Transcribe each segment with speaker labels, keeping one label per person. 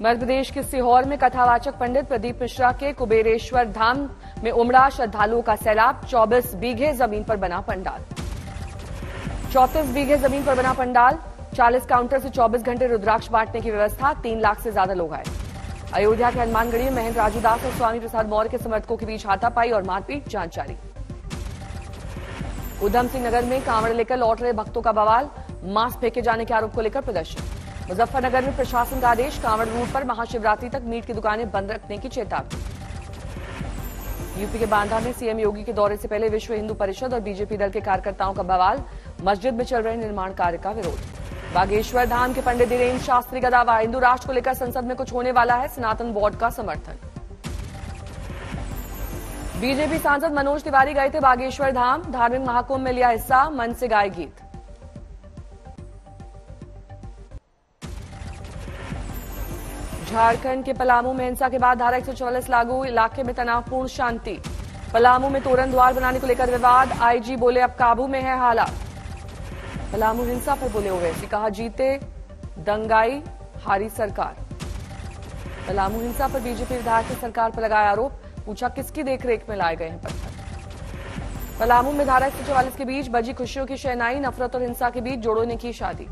Speaker 1: मध्य प्रदेश के सीहोर में कथावाचक पंडित प्रदीप मिश्रा के कुबेरेश्वर धाम में उमड़ा श्रद्धालुओं का सैलाब। 24 बीघे जमीन पर बना पंडाल। 34 बीघे जमीन पर बना पंडाल। 40 काउंटर से 24 घंटे रुद्राक्ष बांटने की व्यवस्था। 3 लाख से ज्यादा लोग आए। अयोध्या के हनुमानगढ़ी में महेंद्र राजूदास और स्वामी प्रसाद मौर्य के समर्थकों के बीच हाथापाई और मारपीट, जांच जारी। उधम सिंह नगर में कांवड़ लेकर लौट रहे भक्तों का बवाल। मास्क फेंके जाने के आरोप को लेकर प्रदर्शन। मुजफ्फरनगर में प्रशासन का आदेश, कांवड़ रूट पर महाशिवरात्रि तक मीट की दुकानें बंद रखने की चेतावनी। यूपी के बांदा में सीएम योगी के दौरे से पहले विश्व हिंदू परिषद और बीजेपी दल के कार्यकर्ताओं का बवाल। मस्जिद में चल रहे निर्माण कार्य का विरोध। बागेश्वर धाम के पंडित धीरेन्द्र शास्त्री का दावा, हिंदू राष्ट्र को लेकर संसद में कुछ होने वाला है। सनातन बोर्ड का समर्थन। बीजेपी सांसद मनोज तिवारी गए थे बागेश्वर धाम। धार्मिक महाकुंभ में लिया हिस्सा। मन से गाए गीत। झारखंड के पलामू में हिंसा के बाद धारा 144 लागू। इलाके में तनावपूर्ण शांति। पलामू में तोरण द्वार बनाने को लेकर विवाद। आईजी बोले अब काबू में है हालात। पलामू हिंसा पर बोले ओवैसी, कहा जीते दंगाई हारी सरकार। पलामू हिंसा पर बीजेपी विधायक ने सरकार पर लगाया आरोप। पूछा किसकी देखरेख में लाए गए हैं पत्थर। पलामू में धारा 144 के बीच बजी खुशियों की शहनाई। नफरत और हिंसा के बीच जोड़ों ने की शादी।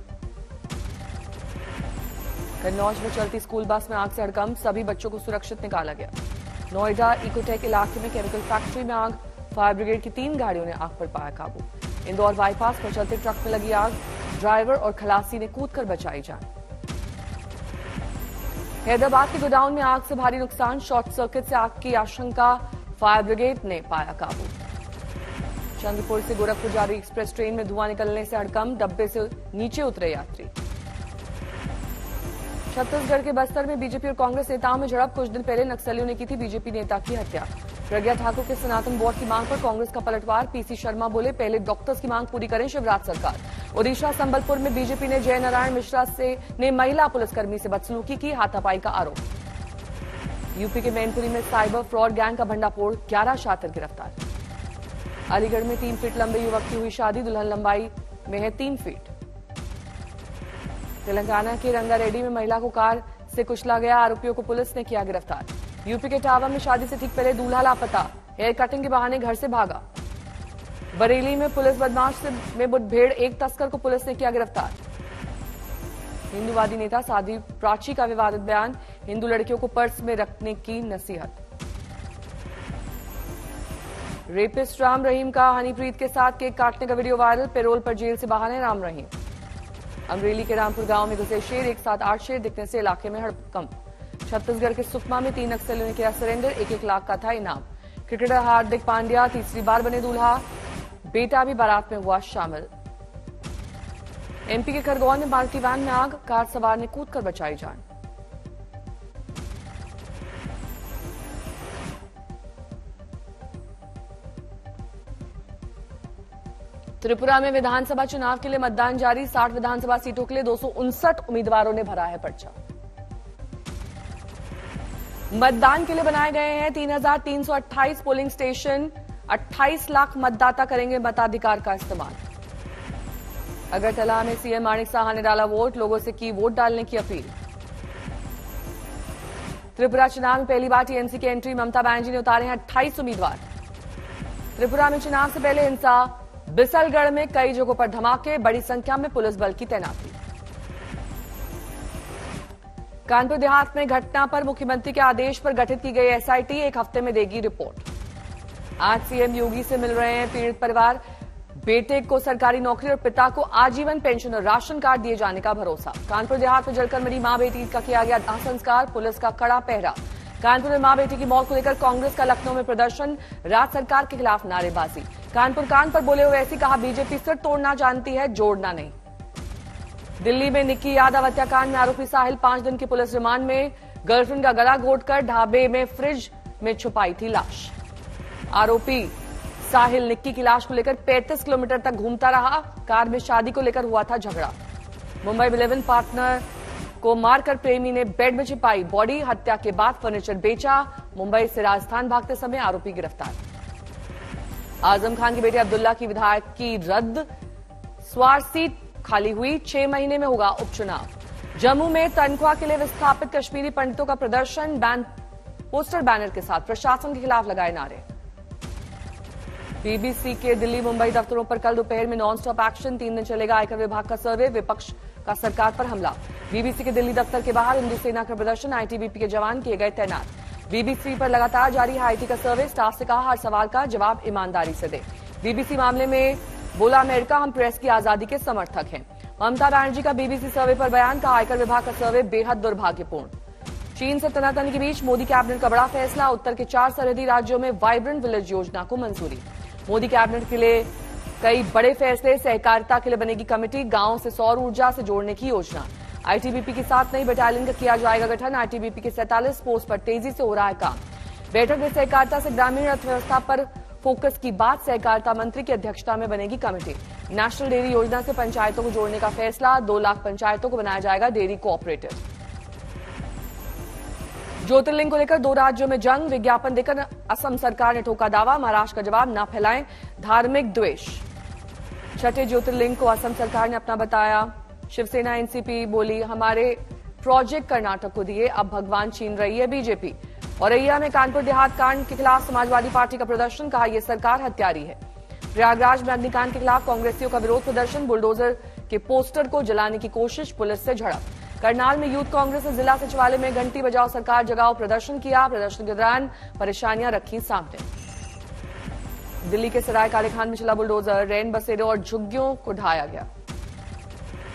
Speaker 1: कन्नौज में चलती स्कूल बस में आग से हड़कंप। सभी बच्चों को सुरक्षित निकाला गया। नोएडा इकोटेक इलाके में केमिकल फैक्ट्री में आग। फायर ब्रिगेड की 3 गाड़ियों ने आग पर पाया काबू। इंदौर बाईपास पर चलते ट्रक में लगी आग। ड्राइवर और खलासी ने कूदकर बचाई जान। हैदराबाद के गोडाउन में आग से भारी नुकसान। शॉर्ट सर्किट से आग की आशंका। फायर ब्रिगेड ने पाया काबू। चंद्रपुर से गोरखपुर जा रही एक्सप्रेस ट्रेन में धुआं निकलने से हड़कंप। डब्बे से नीचे उतरे यात्री। छत्तीसगढ़ के बस्तर में बीजेपी और कांग्रेस नेताओं में झड़प। कुछ दिन पहले नक्सलियों ने की थी बीजेपी नेता की हत्या। प्रज्ञा ठाकुर के सनातन बोर्ड की मांग पर कांग्रेस का पलटवार। पीसी शर्मा बोले पहले डॉक्टर्स की मांग पूरी करें शिवराज सरकार। ओडिशा संबलपुर में बीजेपी ने जय नारायण मिश्रा ने महिला पुलिसकर्मी से बदसलूकी की। हाथापाई का आरोप। यूपी के मैनपुरी में साइबर फ्रॉड गैंग का भंडाफोड़। 11 शातिर गिरफ्तार। अलीगढ़ में 3 फीट लंबे युवक की हुई शादी। दुल्हन लंबाई में है 3 फीट। तेलंगाना के रंगारेड्डी में महिला को कार से कुचला गया। आरोपियों को पुलिस ने किया गिरफ्तार। यूपी के टावा में शादी से ठीक पहले दूल्हा लापता। हेयर कटिंग के बहाने घर से भागा। बरेली में पुलिस बदमाश में मुठभेड़। 1 तस्कर को पुलिस ने किया गिरफ्तार। हिंदूवादी नेता साध्वी प्राची का विवादित बयान। हिंदू लड़कियों को पर्स में रखने की नसीहत। रेपिस्ट राम रहीम का हनीप्रीत के साथ केक काटने का वीडियो वायरल। पैरोल पर जेल से बाहर है राम रहीम। अमरेली के रामपुर गांव में घुसे शेर। एक साथ 8 शेर दिखने से इलाके में हड़कंप। छत्तीसगढ़ के सुकमा में 3 नक्सलियों ने किया सरेंडर। 1-1 लाख का था इनाम। क्रिकेटर हार्दिक पांड्या तीसरी बार बने दूल्हा। बेटा भी बारात में हुआ शामिल। एमपी के खरगोन में मारुति वैन में आग। कार सवार ने कूदकर बचाई जान। त्रिपुरा में विधानसभा चुनाव के लिए मतदान जारी। 60 विधानसभा सीटों के लिए 259 उम्मीदवारों ने भरा है पर्चा। मतदान के लिए बनाए गए हैं 3,328 पोलिंग स्टेशन। 28 लाख मतदाता करेंगे मताधिकार का इस्तेमाल। अगरतला में सीएम माणिक साहा ने डाला वोट। लोगों से की वोट डालने की अपील। त्रिपुरा चुनाव में पहली बार टीएमसी की एंट्री। ममता बनर्जी ने उतारे हैं 28 उम्मीदवार। त्रिपुरा में चुनाव से पहले हिंसा। बिसलगढ़ में कई जगहों पर धमाके। बड़ी संख्या में पुलिस बल की तैनाती। कानपुर देहात में घटना पर मुख्यमंत्री के आदेश पर गठित की गई एसआईटी 1 हफ्ते में देगी रिपोर्ट। आज सीएम योगी से मिल रहे हैं पीड़ित परिवार। बेटे को सरकारी नौकरी और पिता को आजीवन पेंशन और राशन कार्ड दिए जाने का भरोसा। कानपुर देहात में जलकर मरी मां बेटी का किया गया दाह संस्कार। पुलिस का कड़ा पहरा। कानपुर में मां बेटी की मौत को लेकर कांग्रेस का लखनऊ में प्रदर्शन। राज्य सरकार के खिलाफ नारेबाजी। कानपुर कांड पर बोले ओवैसी, कहा बीजेपी सिर तोड़ना जानती है, जोड़ना नहीं। दिल्ली में निक्की यादव हत्याकांड में आरोपी साहिल 5 दिन की पुलिस रिमांड में। गर्लफ्रेंड का गला घोंटकर ढाबे में फ्रिज में छुपाई थी लाश। आरोपी साहिल निक्की की लाश को लेकर 35 किलोमीटर तक घूमता रहा। कार में शादी को लेकर हुआ था झगड़ा। मुंबई में लिव इन पार्टनर को मारकर प्रेमी ने बेड में छिपाई बॉडी। हत्या के बाद फर्नीचर बेचा। मुंबई से राजस्थान भागते समय आरोपी गिरफ्तार। आजम खान के बेटे अब्दुल्ला की विधायक की रद्द। स्वार सीट खाली हुई। 6 महीने में होगा उपचुनाव। जम्मू में तनख्वाह के लिए विस्थापित कश्मीरी पंडितों का प्रदर्शन, पोस्टर बैनर के साथ प्रशासन के खिलाफ लगाए नारे। बीबीसी के दिल्ली मुंबई दफ्तरों पर कल दोपहर में नॉन स्टॉप एक्शन, 3 दिन चलेगा आयकर विभाग का सर्वे, विपक्ष का सरकार पर हमला। बीबीसी के दिल्ली दफ्तर के बाहर हिंदू सेना का प्रदर्शन, आईटीबीपी के जवान किए गए तैनात। बीबीसी पर लगातार जारी है आईटी का सर्वे, स्टाफ से कहा हर सवाल का जवाब ईमानदारी से दे। बीबीसी मामले में बोला अमेरिका, हम प्रेस की आजादी के समर्थक हैं। ममता बनर्जी का बीबीसी सर्वे पर बयान, का आयकर विभाग का सर्वे बेहद दुर्भाग्यपूर्ण। चीन से तनातनी के बीच मोदी कैबिनेट का बड़ा फैसला, उत्तर के 4 सरहदी राज्यों में वाइब्रेंट विलेज योजना को मंजूरी। मोदी कैबिनेट के लिए कई बड़े फैसले, सहकारिता के लिए बनेगी कमेटी, गांव से सौर ऊर्जा से जोड़ने की योजना। आईटीबीपी की 7 नई बटालियन का किया जाएगा गठन, आईटीबीपी के 47 पोस्ट पर तेजी से हो रहा है काम। बैठक में सहकारिता से ग्रामीण अर्थव्यवस्था पर फोकस की बात, सहकारिता मंत्री की अध्यक्षता में बनेगी कमेटी। नेशनल डेयरी योजना से पंचायतों को जोड़ने का फैसला, 2 लाख पंचायतों को बनाया जाएगा डेयरी कोऑपरेटिव। ज्योतिर्लिंग को लेकर 2 राज्यों में जंग, विज्ञापन देकर असम सरकार ने ठोका दावा, महाराष्ट्र का जवाब, न फैलाएं धार्मिक द्वेष। छठे ज्योतिर्लिंग को असम सरकार ने अपना बताया, शिवसेना एनसीपी बोली हमारे प्रोजेक्ट कर्नाटक को दिए, अब भगवान छीन रही है बीजेपी। औरैया में कानपुर देहात कांड के खिलाफ समाजवादी पार्टी का प्रदर्शन, कहा यह सरकार हत्यारी है। प्रयागराज में अग्निकांड के खिलाफ कांग्रेसियों का विरोध प्रदर्शन, बुलडोजर के पोस्टर को जलाने की कोशिश, पुलिस से झड़प। करनाल में यूथ कांग्रेस ने जिला सचिवालय में घंटी बजाओ सरकार जगाओ प्रदर्शन किया, प्रदर्शन के दौरान परेशानियां रखी सामने। दिल्ली के सराय काले खान में चला बुलडोजर, रैन बसेरों और झुग्गियों को ढाया गया।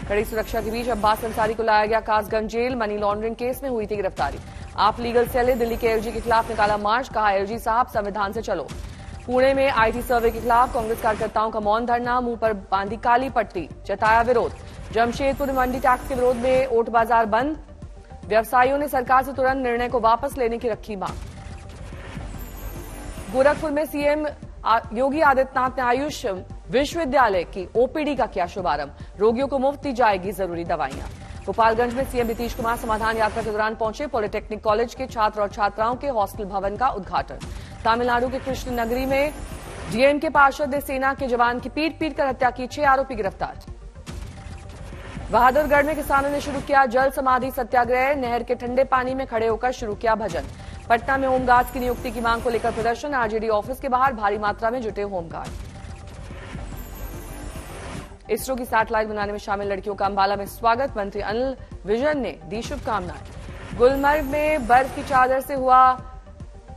Speaker 1: कड़ी सुरक्षा के बीच अब्बास अंसारी को लाया गया Kasganj jail, money laundering case में हुई थी गिरफ्तारी। आप लीगल सेल ने दिल्ली के एलजी के खिलाफ निकाला मार्च, कहा एलजी साहब संविधान से चलो। पुणे में आईटी सर्वे के खिलाफ कांग्रेस कार्यकर्ताओं का मौन धरना, मुंह पर बांधी काली पट्टी, जताया विरोध। जमशेदपुर में मंडी टैक्स के विरोध में ओट बाजार बंद, व्यवसायियों ने सरकार से तुरंत निर्णय को वापस लेने की रखी मांग। गोरखपुर में सीएम योगी आदित्यनाथ ने आयुष विश्वविद्यालय की ओपीडी का किया शुभारंभ, रोगियों को मुफ्त दी जाएगी जरूरी दवाइयां। गोपालगंज में सीएम नीतीश कुमार समाधान यात्रा के दौरान पहुंचे, पॉलिटेक्निक कॉलेज के छात्र और छात्राओं के हॉस्टल भवन का उद्घाटन। तमिलनाडु के कृष्ण नगरी में डीएमके पार्षद ने सेना के जवान की पीट कर हत्या की, 6 आरोपी गिरफ्तार। बहादुरगढ़ में किसानों ने शुरू किया जल समाधि सत्याग्रह, नहर के ठंडे पानी में खड़े होकर शुरू किया भजन। पटना में होमगार्ड्स की नियुक्ति की मांग को लेकर प्रदर्शन, आरजेडी ऑफिस के बाहर भारी मात्रा में जुटे होमगार्ड। इसरो की सैटेलाइट बनाने में शामिल लड़कियों का अंबाला में स्वागत, मंत्री अनिल विजन ने दी शुभकामनाएं। गुलमर्ग में बर्फ की चादर से हुआ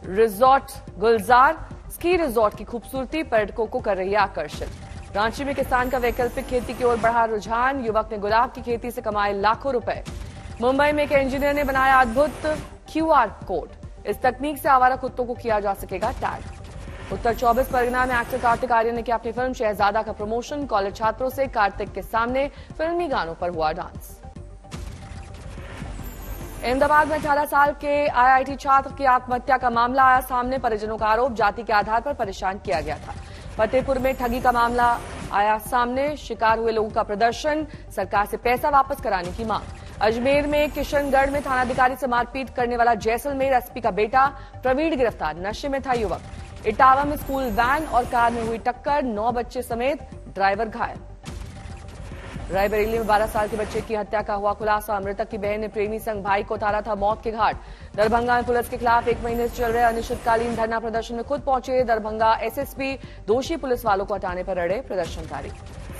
Speaker 1: रिजॉर्ट गुलजार, स्की रिजॉर्ट की खूबसूरती पर्यटकों को कर रही है आकर्षित। रांची में किसान का वैकल्पिक खेती की ओर बढ़ा रुझान, युवक ने गुलाब की खेती से कमाए लाखों रुपए। मुंबई में एक इंजीनियर ने बनाया अद्भुत क्यूआर कोड, इस तकनीक से आवारा कुत्तों को किया जा सकेगा टैग। उत्तर 24 परगना में एक्टर कार्तिक आर्यन ने किया अपनी फिल्म शहजादा का प्रमोशन, कॉलेज छात्रों से कार्तिक के सामने फिल्मी गानों पर हुआ डांस। अहमदाबाद में 18 साल के आईआईटी छात्र की आत्महत्या का मामला आया सामने, परिजनों का आरोप जाति के आधार पर परेशान किया गया था। फतेहपुर में ठगी का मामला आया सामने, शिकार हुए लोगों का प्रदर्शन, सरकार से पैसा वापस कराने की मांग। अजमेर में किशनगढ़ में थानाधिकारी से मारपीट करने वाला जैसलमेर एसपी का बेटा प्रवीण गिरफ्तार, नशे में था युवक। इटावा में स्कूल वैन और कार में हुई टक्कर, 9 बच्चे समेत ड्राइवर घायल। रायबरेली में 12 साल के बच्चे की हत्या का हुआ खुलासा, मृतक की बहन ने प्रेमी संग भाई को उतारा था मौत के घाट। दरभंगा में पुलिस के खिलाफ 1 महीने से चल रहे अनिश्चितकालीन धरना प्रदर्शन में खुद पहुंचे दरभंगा एसएसपी, दोषी पुलिस वालों को हटाने पर अड़े प्रदर्शनकारी।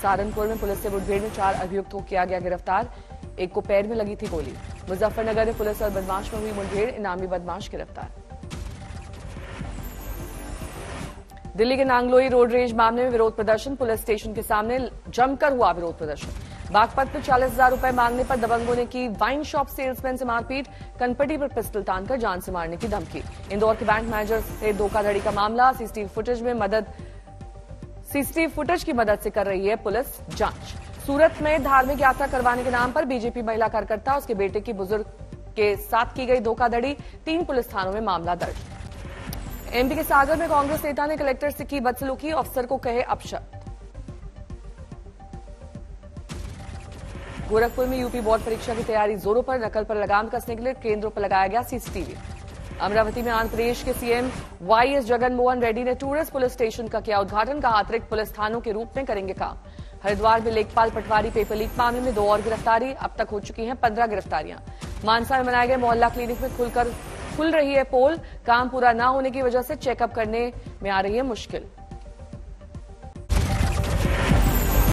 Speaker 1: सहारनपुर में पुलिस से मुठभेड़ में 4 अभियुक्तों को किया गया गिरफ्तार, एक को पैर में लगी थी गोली। मुजफ्फरनगर में पुलिस और बदमाश में हुई मुठभेड़, इनामी बदमाश गिरफ्तार। दिल्ली के नांगलोई रोड रेज मामले में विरोध प्रदर्शन, पुलिस स्टेशन के सामने जमकर हुआ विरोध प्रदर्शन। बागपत में 40,000 रुपए मांगने पर दबंगों ने की वाइन शॉप सेल्समैन से मारपीट, कनपटी पर पिस्टल तानकर जान से मारने की धमकी। इंदौर के बैंक मैनेजर से धोखाधड़ी का मामला, सीसीटीवी फुटेज की मदद से कर रही है पुलिस जांच। सूरत में धार्मिक यात्रा करवाने के नाम पर बीजेपी महिला कार्यकर्ता उसके बेटे की बुजुर्ग के साथ की गई धोखाधड़ी, 3 पुलिस थानों में मामला दर्ज। एमपी के सागर में कांग्रेस नेता ने कलेक्टर से की बदसलूकी, अफसर को कहे अपशब्द। गोरखपुर में यूपी बोर्ड परीक्षा की तैयारी जोरों पर, नकल पर लगाम कसने के लिए केंद्रों पर लगाया गया सीसीटीवी। अमरावती में आंध्र प्रदेश के सीएम वाईएस जगनमोहन रेड्डी ने टूरिस्ट पुलिस स्टेशन का किया उद्घाटन, कहा अतिरिक्त पुलिस थानों के रूप में करेंगे काम। हरिद्वार में लेखपाल पटवारी पेपर लीक मामले में 2 और गिरफ्तारी, अब तक हो चुकी हैं 15 गिरफ्तारियां। मानसा में बनाए गए मोहल्ला क्लिनिक में खुल रही है पोल, काम पूरा न होने की वजह से चेकअप करने में आ रही है मुश्किल।